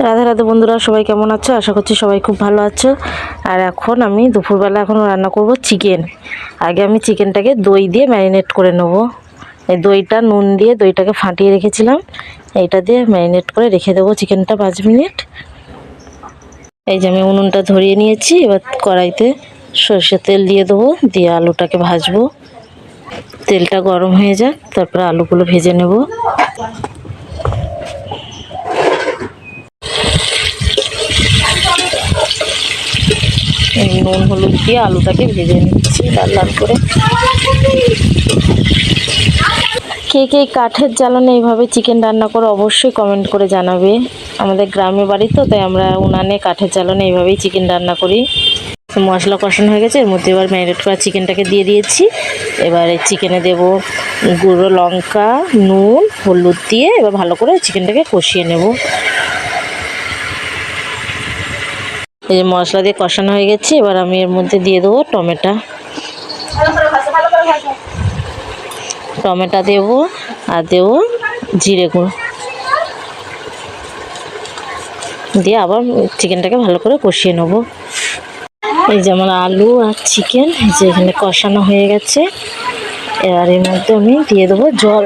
রাধে রাধে বন্ধুরা, সবাই কেমন আছো? আশা করছি সবাই খুব ভালো আছো। আর এখন আমি দুপুরবেলা রান্না করব চিকেন। আগে আমি চিকেনটাকে দই দিয়ে ম্যারিনেট করে নেব। এই দইটা নুন দিয়ে দইটাকে ফাটিয়ে রেখেছিলাম, এইটা দিয়ে ম্যারিনেট করে রেখে দেবো চিকেনটা 5 মিনিট। এই যে আমি উনুনটা ধরিয়ে নিয়েছি, এবার কড়াইতে সর্ষের তেল দিয়ে দেবো, দিয়ে আলুটাকে ভাজবো। তেলটা গরম হয়ে যাক, তারপরে আলুগুলো ভেজে নেব। নুন হলুদ দিয়ে আলুটাকে ভেজে নিচ্ছি লাল লাল করে। কে কে কাঠের জ্বালানে এইভাবে চিকেন রান্না করে অবশ্যই কমেন্ট করে জানাবে। আমাদের গ্রামে বাড়ি তো, তাই আমরা উনানে কাঠের জ্বালানে এইভাবেই চিকেন রান্না করি। মশলা কষানো হয়ে গেছে, এর মধ্যে এবার ম্যারিনেট করা চিকেনটাকে দিয়ে দিয়েছি। এবার এই চিকেনে দেব গুঁড়ো লঙ্কা, নুন, হলুদ দিয়ে এবার ভালো করে চিকেনটাকে কষিয়ে নেব। এই যে মশলা দিয়ে কষানো হয়ে গেছে, এবার আমি এর মধ্যে দিয়ে দেবো টমেটো দেবো আর দেবো জিরে গুঁড়ো দিয়ে আবার চিকেনটাকে ভালো করে কষিয়ে নেব। এই যে আমার আলু আর চিকেন যে এখানে কষানো হয়ে গেছে, এবার এর মধ্যে আমি দিয়ে দেবো জল।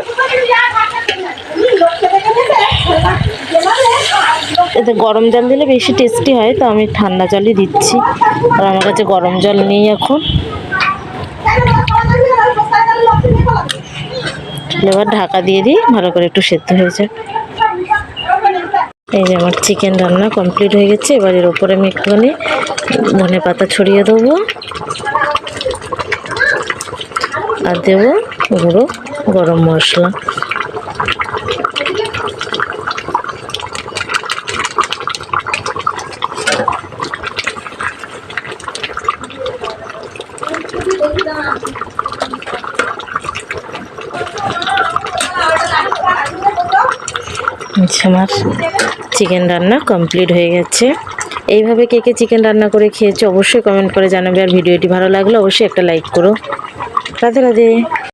এতে গরম জল দিলে বেশি টেস্টি হয়, তো আমি ঠান্ডা জলই দিচ্ছি, আর আমার কাছে গরম জল নেই এখন। এবার ঢাকা দিয়ে দিই, ভালো করে একটু সেদ্ধ হয়ে যায়। এই যে আমার চিকেন রান্না কমপ্লিট হয়ে গেছে। এবার এর উপরে আমি একটুখানি ধনেপাতা ছড়িয়ে দেবো আর দেবো গুঁড়ো গরম মশলা। আমার চিকেন রান্না কমপ্লিট হয়ে গেছে। এইভাবে কে কে চিকেন রান্না করে খেয়েছো অবশ্যই কমেন্ট করে জানাবে। আর ভিডিওটি ভালো লাগলে অবশ্যই একটা লাইক করো। রাধে রাধে।